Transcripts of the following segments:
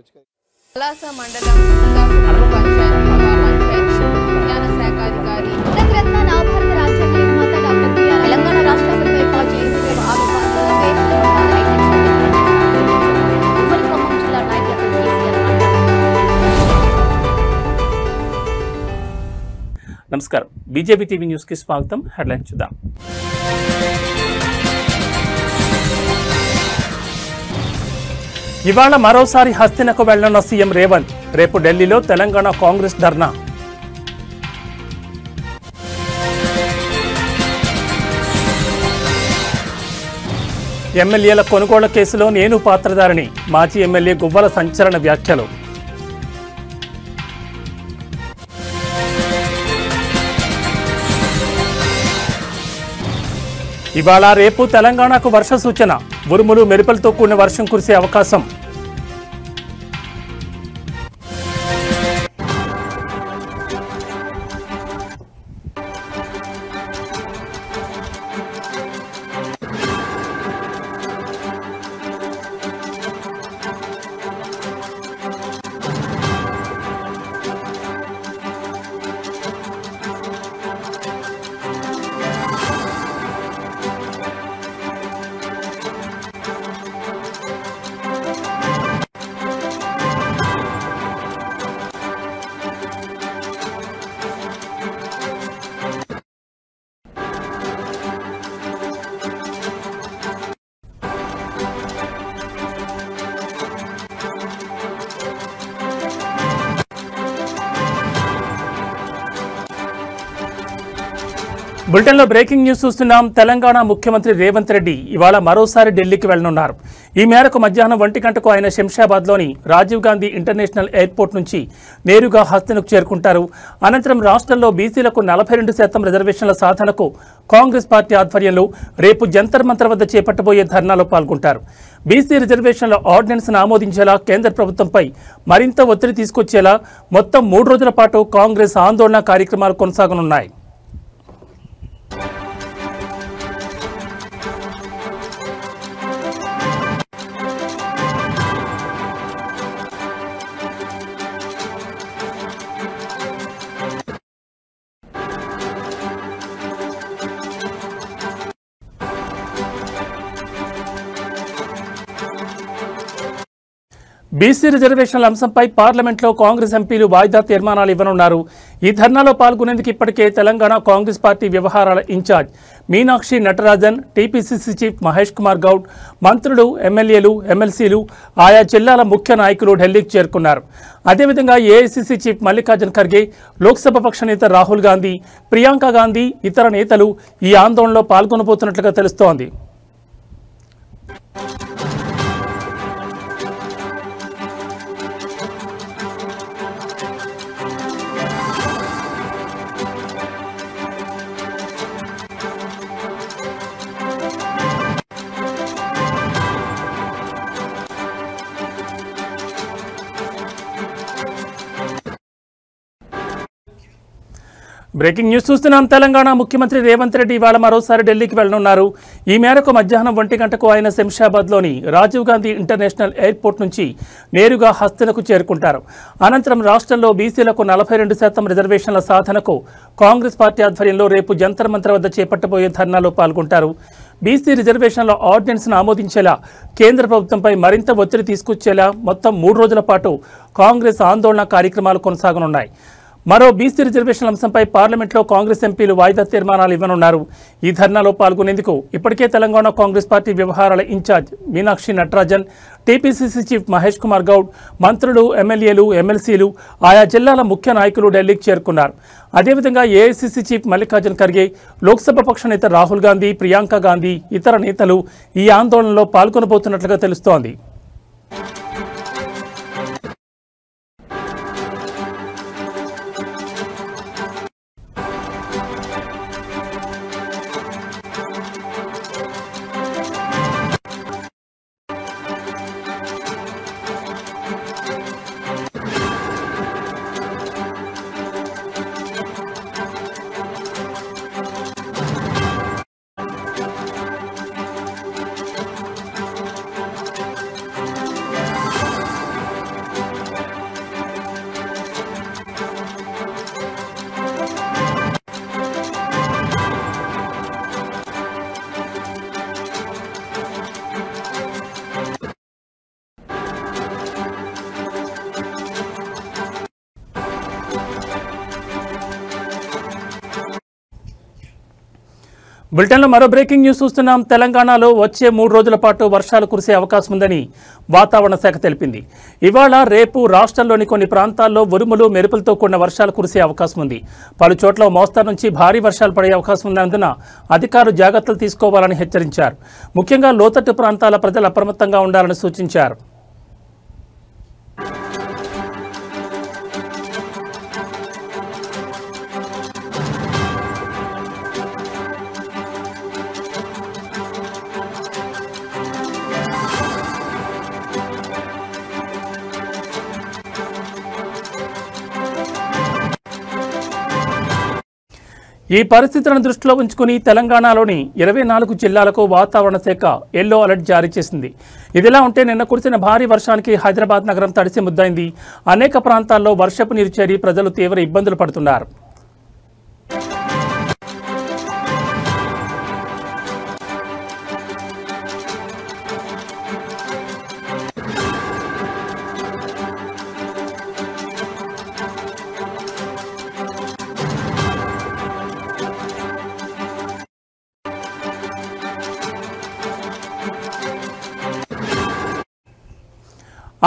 పలాస మండలం పంచాయతీ విజ్ఞాన శాఖ అధికారి రత్న నవభారత రాజ్యాంగ నిర్మాత డాక్టర్ బిఆర్ తెలంగాణ రాష్ట్ర అసెంబ్లీ పార్టీ జిల్లా నాయకులు నమస్కారం బీజేపీ టీవీ న్యూస్ కి స్వాగతం. హెడ్లైన్స్ చూద్దాం. ఇవాళ మరోసారి హస్తినకు వెళ్లనున్న సీఎం రేవంత్. రేపు ఢిల్లీలో తెలంగాణ కాంగ్రెస్ ధర్నా. ఎమ్మెల్యేల కొనుగోళ్ల కేసులో నేను పాత్రధారిని. మాజీ ఎమ్మెల్యే గువ్వల సంచలన వ్యాఖ్యలు. ఇవాళ రేపు తెలంగాణకు వర్ష సూచన. ఉరుములు మెరుపులతో కూడిన వర్షం కురిసే అవకాశం. బులెటిన్లో బ్రేకింగ్ న్యూస్ చూస్తున్నాం. తెలంగాణ ముఖ్యమంత్రి రేవంత్ రెడ్డి ఇవాళ మరోసారి ఢిల్లీకి వెళ్లనున్నారు. ఈ మేరకు మధ్యాహ్నం 1 గంటకు ఆయన శంషాబాద్లోని రాజీవ్ గాంధీ ఇంటర్నేషనల్ ఎయిర్పోర్ట్ నుంచి నేరుగా హస్తినకు చేరుకుంటారు. అనంతరం రాష్ట్రంలో బీసీలకు 42% రిజర్వేషన్ల సాధనకు కాంగ్రెస్ పార్టీ ఆధ్వర్యంలో రేపు జంతర్ మంతర్ వద్ద చేపట్టబోయే ధర్నాలో పాల్గొంటారు. బీసీ రిజర్వేషన్ల ఆర్డినెన్స్ను ఆమోదించేలా కేంద్ర ప్రభుత్వంపై మరింత ఒత్తిడి తీసుకొచ్చేలా మొత్తం 3 రోజుల పాటు కాంగ్రెస్ ఆందోళన కార్యక్రమాలు కొనసాగనున్నాయి. బీసీ రిజర్వేషన్ల అంశంపై పార్లమెంట్లో కాంగ్రెస్ ఎంపీలు వాయిదా తీర్మానాలు ఇవ్వనున్నారు. ఈ ధర్నాలో పాల్గొనేందుకు ఇప్పటికే తెలంగాణ కాంగ్రెస్ పార్టీ వ్యవహారాల incharge Meenakshi Natarajan, TPCC chief Mahesh Kumar Goud, మంత్రులు, ఎమ్మెల్యేలు, ఎమ్మెల్సీలు, ఆయా జిల్లాల ముఖ్య నాయకులు ఢిల్లీకి చేరుకున్నారు. అదేవిధంగా ఏఐసీసీ చీఫ్ మల్లికార్జున్ ఖర్గే, లోక్సభ పక్ష నేత రాహుల్ గాంధీ, ప్రియాంక గాంధీ, ఇతర నేతలు ఈ ఆందోళనలో పాల్గొనబోతున్నట్లుగా తెలుస్తోంది. బ్రేకింగ్ న్యూస్ చూస్తున్నాం. తెలంగాణ ముఖ్యమంత్రి రేవంత్ రెడ్డి ఇవాళ మరోసారి ఢిల్లీకి వెళ్లనున్నారు. ఈ మేరకు మధ్యాహ్నం 1 గంటకు ఆయన శంషాబాద్లోని రాజీవ్ గాంధీ ఇంటర్నేషనల్ ఎయిర్పోర్ట్ నుంచి నేరుగా హస్తినకు చేరుకుంటారు. అనంతరం రాష్ట్రంలో బీసీలకు 42% రిజర్వేషన్ల సాధనకు కాంగ్రెస్ పార్టీ ఆధ్వర్యంలో రేపు జంతర్ మంతర్ వద్ద చేపట్టబోయే ధర్నాలో పాల్గొంటారు. బీసీ రిజర్వేషన్ల ఆర్డినెన్స్ను ఆమోదించేలా కేంద్ర ప్రభుత్వంపై మరింత ఒత్తిడి తీసుకొచ్చేలా మొత్తం 3 రోజుల పాటు కాంగ్రెస్ ఆందోళన కార్యక్రమాలు కొనసాగనున్నాయి. మరో బీసీ రిజర్వేషన్ల అంశంపై పార్లమెంట్లో కాంగ్రెస్ ఎంపీలు వాయిదా తీర్మానాలు ఇవ్వనున్నారు. ఈ ధర్నాలో పాల్గొనేందుకు ఇప్పటికే తెలంగాణ కాంగ్రెస్ పార్టీ వ్యవహారాల incharge Meenakshi Natarajan, TPCC chief Mahesh Kumar Goud, మంత్రులు, ఎమ్మెల్యేలు, ఎమ్మెల్సీలు, ఆయా జిల్లాల ముఖ్య నాయకులు ఢిల్లీకి చేరుకున్నారు. అదేవిధంగా ఏఐసీసీ చీఫ్ మల్లికార్జున్ ఖర్గే, లోక్సభ పక్ష నేత రాహుల్ గాంధీ, ప్రియాంక గాంధీ, ఇతర నేతలు ఈ ఆందోళనలో పాల్గొనబోతున్నట్లుగా తెలుస్తోంది. బులెటిన్లో మరో బ్రేకింగ్ న్యూస్ చూస్తున్నాం. తెలంగాణలో వచ్చే 3 రోజుల పాటు వర్షాలు కురిసే అవకాశం ఉందని వాతావరణ శాఖ తెలిపింది. ఇవాళ రేపు రాష్ట్రంలోని కొన్ని ప్రాంతాల్లో ఉరుములు మెరుపులతో కూడిన వర్షాలు కురిసే అవకాశం ఉంది. పలు చోట్ల మోస్తరు నుంచి భారీ వర్షాలు పడే అవకాశం ఉన్నందున అధికారులు జాగ్రత్తలు తీసుకోవాలని హెచ్చరించారు. ముఖ్యంగా లోతట్టు ప్రాంతాల ప్రజలు అప్రమత్తంగా ఉండాలని సూచించారు. ఈ పరిస్థితులను దృష్టిలో ఉంచుకుని తెలంగాణలోని 24 జిల్లాలకు వాతావరణ శాఖ ఎల్లో అలర్ట్ జారీ చేసింది. ఇదిలా ఉంటే నిన్న కురిసిన భారీ వర్షానికి హైదరాబాద్ నగరం తడిసి ముద్దైంది. అనేక ప్రాంతాల్లో వర్షపు నీరు చేరి ప్రజలు తీవ్ర ఇబ్బందులు పడుతున్నారు.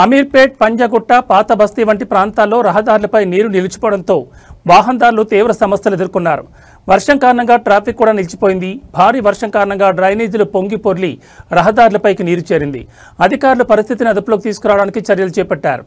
అమీర్పేట్, పంజాగుట్ట, పాత బస్తీ వంటి ప్రాంతాల్లో రహదారులపై నీరు నిలిచిపోవడంతో వాహనదారులు తీవ్ర సమస్యలు ఎదుర్కొన్నారు. వర్షం కారణంగా ట్రాఫిక్ కూడా నిలిచిపోయింది. భారీ వర్షం కారణంగా డ్రైనేజీలు పొంగి పొర్లి రహదారులపైకి నీరు చేరింది. అధికారులు పరిస్థితిని అదుపులోకి తీసుకురావడానికి చర్యలు చేపట్టారు.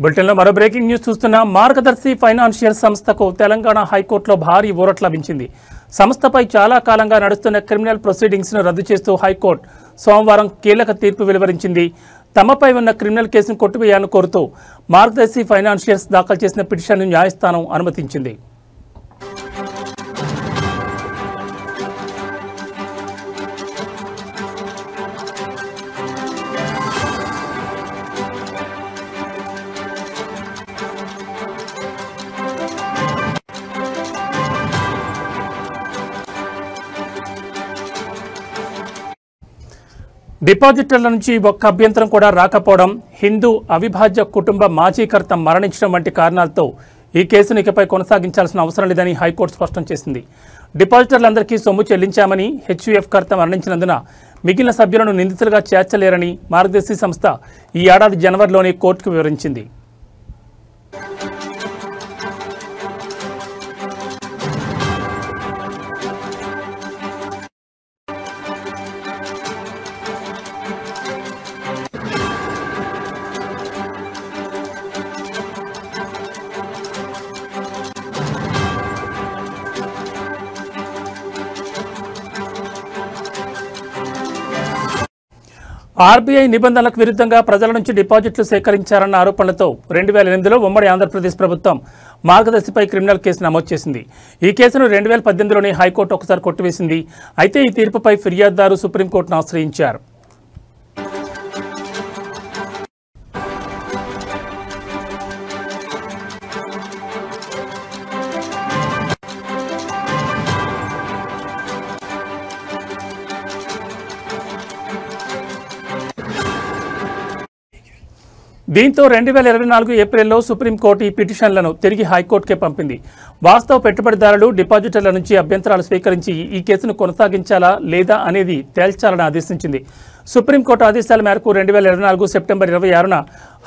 బులెటిన్లో మరో బ్రేకింగ్ న్యూస్ చూస్తున్నాం. మార్గదర్శి ఫైనాన్షియల్ సంస్థకు తెలంగాణ హైకోర్టులో భారీ ఊరట లభించింది. సంస్థపై చాలా కాలంగా నడుస్తున్న క్రిమినల్ ప్రొసీడింగ్స్ను రద్దు చేస్తూ హైకోర్టు సోమవారం కీలక తీర్పు వెలువరించింది. తమపై ఉన్న క్రిమినల్ కేసును కొట్టివేయాలని కోరుతూ మార్గదర్శి ఫైనాన్షియల్స్ దాఖలు చేసిన పిటిషన్ను న్యాయస్థానం అనుమతించింది. డిపాజిటర్ల నుంచి ఒక్క అభ్యంతరం కూడా రాకపోవడం, హిందూ అవిభాజ్య కుటుంబ మాజీకర్త మరణించడం వంటి కారణాలతో ఈ కేసును ఇకపై కొనసాగించాల్సిన అవసరం లేదని హైకోర్టు స్పష్టం చేసింది. డిపాజిటర్లందరికీ సొమ్ము చెల్లించామని, హెచ్యుఎఫ్ కర్త మరణించినందున మిగిలిన సభ్యులను నిందితులుగా చేర్చలేరని మార్గదర్శి సంస్థ ఈ ఏడాది జనవరిలోనే కోర్టుకు వివరించింది. ఆర్బీఐ నిబంధనలకు విరుద్ధంగా ప్రజల నుంచి డిపాజిట్లు సేకరించారన్న ఆరోపణలతో 2008లో ఉమ్మడి ఆంధ్రప్రదేశ్ ప్రభుత్వం మార్గదర్శిపై క్రిమినల్ కేసు నమోదు చేసింది. ఈ కేసును 2018లోనే హైకోర్టు ఒకసారి కొట్టివేసింది. అయితే ఈ తీర్పుపై ఫిర్యాదుదారు సుప్రీంకోర్టును ఆశ్రయించారు. దీంతో 2024 ఏప్రిల్లో సుప్రీంకోర్టు ఈ పిటిషన్లను తిరిగి హైకోర్టుకే పంపింది. వాస్తవ పెట్టుబడిదారులు డిపాజిటర్ల నుంచి అభ్యంతరాలు స్వీకరించి ఈ కేసును కొనసాగించాలా లేదా అనేది తేల్చాలని ఆదేశించింది. సుప్రీంకోర్టు ఆదేశాల మేరకు 2024 సెప్టెంబర్ 26న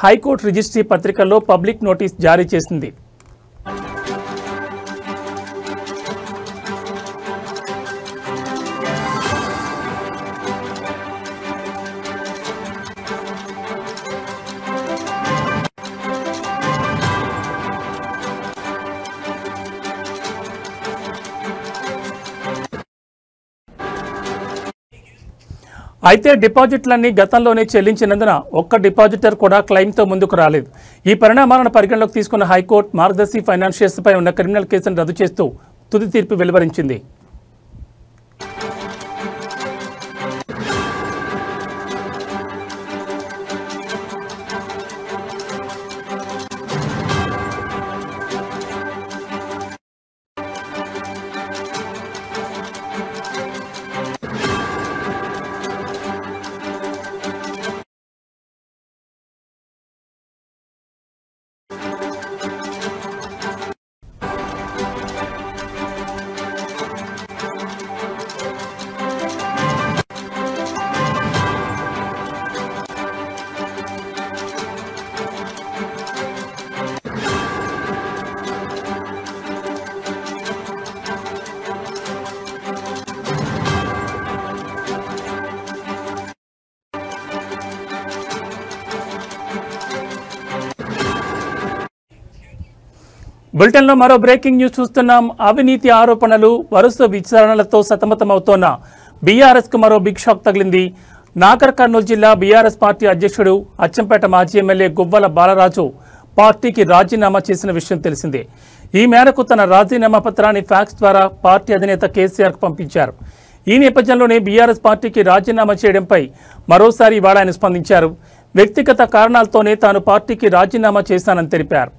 హైకోర్టు రిజిస్ట్రీ పత్రికల్లో పబ్లిక్ నోటీస్ జారీ చేసింది. అయితే డిపాజిట్లన్నీ గతంలోనే చెల్లించినందున ఒక్క డిపాజిటర్ కూడా క్లెయిమ్తో ముందుకు రాలేదు. ఈ పరిణామాలను పరిగణలోకి తీసుకున్న హైకోర్టు మార్గదర్శి ఫైనాన్షియర్స్పై ఉన్న క్రిమినల్ కేసును రద్దు చేస్తూ తుది తీర్పు వెలువరించింది. బులెటిన్లో మరో బ్రేకింగ్ న్యూస్ చూస్తున్నాం. అవినీతి ఆరోపణలు, వరుస విచారణలతో సతమతమవుతోన్న బీఆర్ఎస్కు మరో బిగ్ షాక్ తగిలింది. నాగర్ కర్నూలు జిల్లా బీఆర్ఎస్ పార్టీ అధ్యక్షుడు అచ్చంపేట మాజీ ఎమ్మెల్యే గువ్వల బాలరాజు పార్టీకి రాజీనామా చేసిన విషయం తెలిసిందే. ఈ మేరకు తన రాజీనామా పత్రాన్ని ఫ్యాక్స్ ద్వారా పార్టీ అధినేత కేసీఆర్కు పంపించారు. ఈ నేపథ్యంలోనే బీఆర్ఎస్ పార్టీకి రాజీనామా చేయడంపై మరోసారి ఇవాళ ఆయన స్పందించారు. వ్యక్తిగత కారణాలతోనే తాను పార్టీకి రాజీనామా చేశానని తెలిపారు.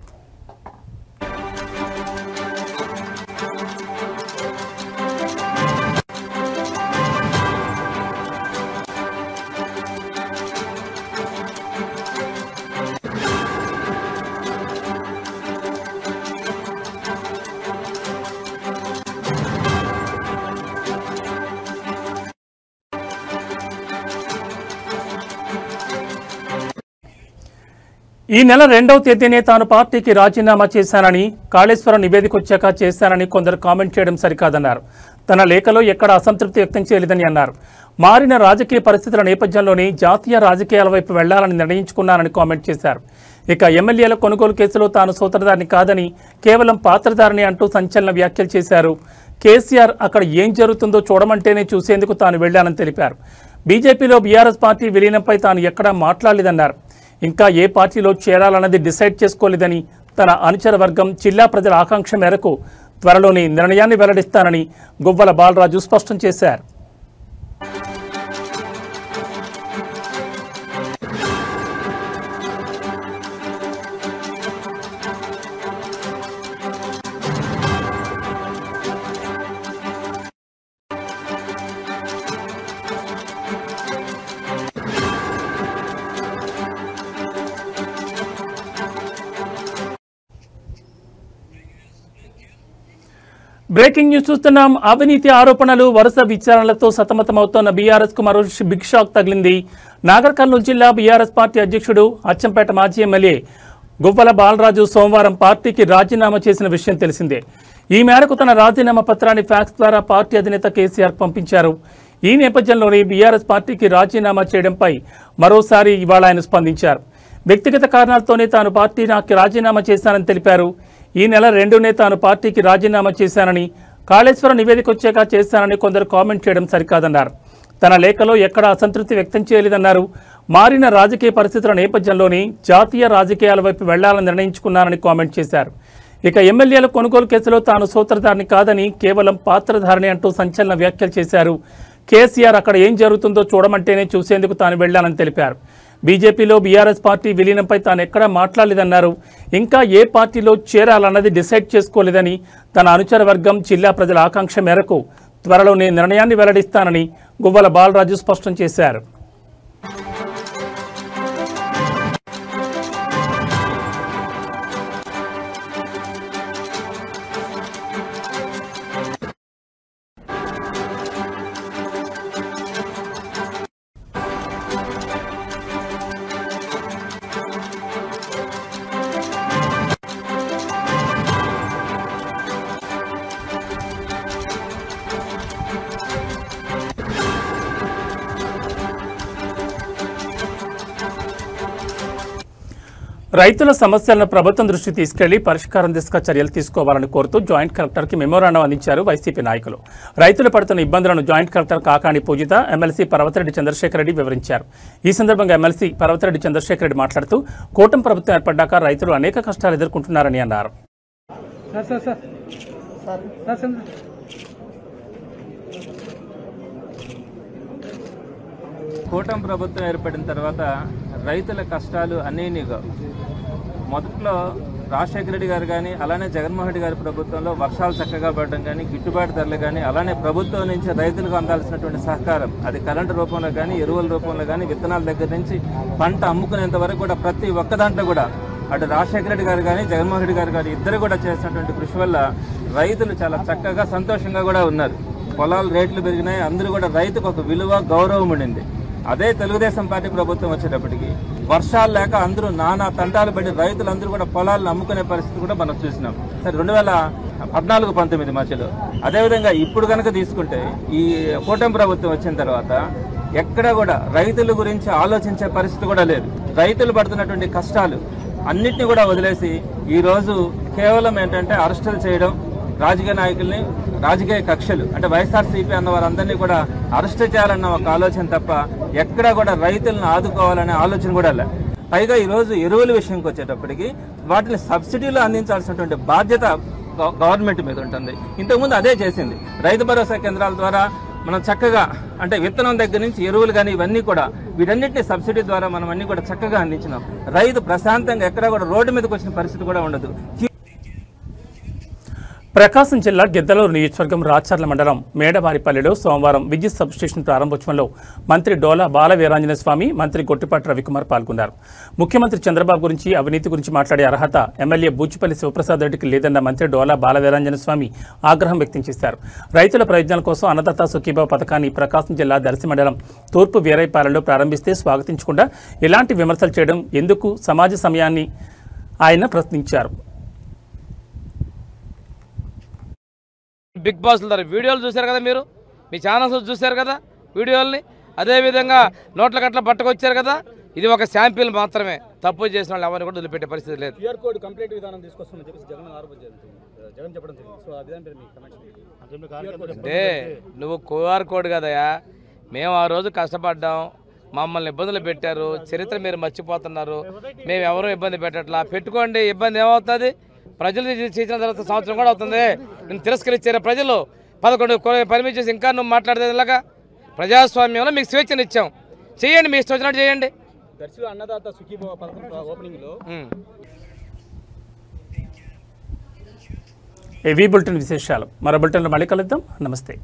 ఈ నెల 2వ తేదీనే తాను పార్టీకి రాజీనామా చేశానని, కాళేశ్వరం నివేదిక వచ్చాక చేశానని కొందరు కామెంట్ చేయడం సరికాదన్నారు. తన లేఖలో ఎక్కడ అసంతృప్తి వ్యక్తం చేయలేదని అన్నారు. మారిన రాజకీయ పరిస్థితుల నేపథ్యంలోనే జాతీయ రాజకీయాల వైపు వెళ్లాలని నిర్ణయించుకున్నానని కామెంట్ చేశారు. ఇక ఎమ్మెల్యేల కొనుగోలు కేసులో తాను సూత్రధారిని కాదని, కేవలం పాత్రధారిని అంటూ సంచలన వ్యాఖ్యలు చేశారు. కేసీఆర్ అక్కడ ఏం జరుగుతుందో చూడమంటేనే చూసేందుకు తాను వెళ్లానని తెలిపారు. బీజేపీలో బీఆర్ఎస్ పార్టీ విలీనంపై తాను ఎక్కడా మాట్లాడలేదన్నారు. ఇంకా ఏ పార్టీలో చేరాలన్నది డిసైడ్ చేసుకోలేదని, తన అనుచర వర్గం జిల్లా ప్రజల ఆకాంక్ష మేరకు త్వరలోనే నిర్ణయాన్ని వెల్లడిస్తానని గువ్వల బాలరాజు స్పష్టం చేశారు. బ్రేకింగ్ న్యూస్ చూస్తున్నాం. అవినీతి ఆరోపణలు, వరుస విచారణలతో సతమతమవుతోన్న బీఆర్ఎస్ కు మరో బిగ్ షాక్ తగిలింది. నాగర్ కర్నూలు జిల్లా బీఆర్ఎస్ పార్టీ అధ్యక్షుడు అచ్చంపేట మాజీ ఎమ్మెల్యే గువ్వల బాలరాజు సోమవారం పార్టీకి రాజీనామా చేసిన విషయం తెలిసిందే. ఈ మేరకు తన రాజీనామా పత్రాన్ని ఫ్యాక్స్ ద్వారా పార్టీ అధినేత కేసీఆర్ పంపించారు. ఈ నేపథ్యంలోనే బీఆర్ఎస్ పార్టీకి రాజీనామా చేయడంపై మరోసారి ఇవాళ ఆయన స్పందించారు. వ్యక్తిగత కారణాలతోనే తాను పార్టీకి రాజీనామా చేశానని తెలిపారు. ఈ నెల 2నే తాను పార్టీకి రాజీనామా చేశానని, కాళేశ్వరం నివేదిక వచ్చాక చేశానని కొందరు కామెంట్ చేయడం సరికాదన్నారు. తన లేఖలో ఎక్కడా అసంతృప్తి వ్యక్తం చేయలేదన్నారు. మారిన రాజకీయ పరిస్థితుల నేపథ్యంలోనే జాతీయ రాజకీయాల వైపు వెళ్లాలని నిర్ణయించుకున్నానని కామెంట్ చేశారు. ఇక ఎమ్మెల్యేల కొనుగోలు కేసులో తాను సూత్రధారిని కాదని, కేవలం పాత్రధారిని అంటూ సంచలన వ్యాఖ్యలు చేశారు. కేసీఆర్ అక్కడ ఏం జరుగుతుందో చూడమంటేనే చూసేందుకు తాను వెళ్లానని తెలిపారు. బీజేపీలో బీఆర్ఎస్ పార్టీ విలీనంపై తాను ఎక్కడా మాట్లాడలేదన్నారు. ఇంకా ఏ పార్టీలో చేరాలన్నది డిసైడ్ చేసుకోలేదని, తన అనుచర వర్గం జిల్లా ప్రజల ఆకాంక్ష మేరకు త్వరలోనే నిర్ణయాన్ని వెల్లడిస్తానని గువ్వల బాలరాజు స్పష్టం చేశారు. రైతుల సమస్యలను ప్రభుత్వం దృష్టికి తీసుకెళ్లి పరిష్కారం దిశగా చర్యలు తీసుకోవాలని కోరుతూ జాయింట్ కలెక్టర్కి మెమోరాండం అందించారు వైసీపీ నాయకులు. రైతులు పడుతున్న ఇబ్బందులను జాయింట్ కలెక్టర్ కాకాణి పూజిత, ఎమ్మెల్సీ పర్వతిరెడ్డి చంద్రశేఖర్ రెడ్డి వివరించారు. ఈ సందర్భంగా ఎమ్మెల్సీ పర్వతిరెడ్డి చంద్రశేఖర్ రెడ్డి మాట్లాడుతూ కూటమి ప్రభుత్వం ఏర్పడ్డాక రైతులు అనేక కష్టాలు ఎదుర్కొంటున్నారని అన్నారు. కూటమి ప్రభుత్వం ఏర్పడిన తర్వాత రైతుల కష్టాలు అనేనిగా మొదట్లో రాజశేఖర రెడ్డి గారు కానీ అలానే జగన్మోహన్ రెడ్డి గారి ప్రభుత్వంలో వర్షాలు చక్కగా పడడం కానీ గిట్టుబాటు ధరలు కానీ అలానే ప్రభుత్వం నుంచి రైతులకు అందాల్సినటువంటి సహకారం అది కరెంటు రూపంలో కానీ ఎరువుల రూపంలో కానీ విత్తనాల దగ్గర నుంచి పంట అమ్ముకునేంత వరకు కూడా ప్రతి ఒక్క దాంట్లో కూడా అటు రాజశేఖర రెడ్డి గారు కానీ జగన్మోహన్ రెడ్డి గారు కానీ ఇద్దరు కూడా చేసినటువంటి కృషి వల్ల రైతులు చాలా చక్కగా సంతోషంగా కూడా ఉన్నారు. పొలాలు రేట్లు పెరిగినాయి, అందరూ కూడా రైతుకు ఒక విలువ గౌరవం ఉండింది. అదే తెలుగుదేశం పార్టీ ప్రభుత్వం వచ్చేటప్పటికి వర్షాలు లేక అందరూ నానా తంటాలు పడి రైతులందరూ కూడా పొలాలను అమ్ముకునే పరిస్థితి కూడా మనం చూసినాం. సరే 2014-19 మధ్యలో అదేవిధంగా ఇప్పుడు కనుక తీసుకుంటే ఈ కూటమి ప్రభుత్వం వచ్చిన తర్వాత ఎక్కడ కూడా రైతుల గురించి ఆలోచించే పరిస్థితి కూడా లేదు. రైతులు పడుతున్నటువంటి కష్టాలు అన్నిటినీ కూడా వదిలేసి ఈరోజు కేవలం ఏంటంటే అరెస్టులు చేయడం, రాజకీయ నాయకుల్ని రాజకీయ కక్షలు అంటే వైఎస్ఆర్సీపీ అన్న వారందరినీ కూడా అరెస్ట్ చేయాలన్న ఒక ఆలోచన తప్ప ఎక్కడా కూడా రైతులను ఆదుకోవాలనే ఆలోచన కూడా లేదు. పైగా ఈరోజు ఎరువుల విషయంకి వచ్చేటప్పటికి వాటిని సబ్సిడీలు అందించాల్సినటువంటి బాధ్యత గవర్నమెంట్ మీద ఉంటుంది. ఇంతకుముందు అదే చేసింది. రైతు భరోసా కేంద్రాల ద్వారా మనం చక్కగా అంటే విత్తనం దగ్గర నుంచి ఎరువులు కానీ ఇవన్నీ కూడా వీటన్నిటిని సబ్సిడీ ద్వారా మనం అన్ని కూడా చక్కగా అందించినాం. రైతు ప్రశాంతంగా ఎక్కడా కూడా రోడ్డు మీదకి వచ్చిన పరిస్థితి కూడా ఉండదు. ప్రకాశం జిల్లా గిద్దలూరు నియోజకవర్గం రాచర్ల మండలం మేడవారిపల్లిలో సోమవారం విద్యుత్ సబ్స్టేషన్ ప్రారంభోత్సవంలో మంత్రి డోలా బాల వీరాంజనేయ స్వామి, మంత్రి గొట్టిపాటి రవికుమార్ పాల్గొన్నారు. ముఖ్యమంత్రి చంద్రబాబు గురించి, అవినీతి గురించి మాట్లాడే అర్హత ఎమ్మెల్యే బూచిపల్లి శివప్రసాద్ రెడ్డికి లేదన్న మంత్రి డోలా బాల వీరాంజనేయ స్వామి ఆగ్రహం వ్యక్తం చేశారు. రైతుల ప్రయోజనాల కోసం అన్నదాత సుఖీభావ పథకాన్ని ప్రకాశం జిల్లా దర్శి మండలం తూర్పు వీరైపాలెంలో ప్రారంభిస్తే స్వాగతించకుండా ఇలాంటి విమర్శలు చేయడం ఎందుకు సమాజ సమయాన్ని ఆయన ప్రశ్నించారు. బిగ్ బాస్ ద్వారా వీడియోలు చూశారు కదా, మీరు మీ ఛానల్స్ చూశారు కదా వీడియోల్ని. అదేవిధంగా నోట్ల గట్ల పట్టుకొచ్చారు కదా, ఇది ఒక శాంపిల్ మాత్రమే. తప్పు చేసిన వాళ్ళు ఎవరిని కూడా వదిలిపెట్టే పరిస్థితి లేదు. అంటే నువ్వు క్యూఆర్ కోడ్ కదయా, మేము ఆ రోజు కష్టపడ్డాం, మమ్మల్ని ఇబ్బందులు పెట్టారు, చరిత్ర మీరు మర్చిపోతున్నారు. మేము ఎవరూ ఇబ్బంది పెట్టట్లా. పెట్టుకోండి, ఇబ్బంది ఏమవుతుంది? ప్రజలు చేసిన తర్వాత సంవత్సరం కూడా అవుతుంది. నేను తిరస్కరించారు ప్రజలు 11 పర్మిట్ చేసి ఇంకా నువ్వు మాట్లాడేది ఇలాగా. ప్రజాస్వామ్యంలో మీకు స్వేచ్ఛను ఇచ్చాం, చేయండి, మీ ఇష్టం వచ్చినట్టు చేయండి. అన్నదాత సుఖీభావ పథకం ఓపెనింగ్లో ఏవీ బులెటిన్ విశేషాలు. మరో బులెటిన్లో మళ్ళీ కలుద్దాం. నమస్తే.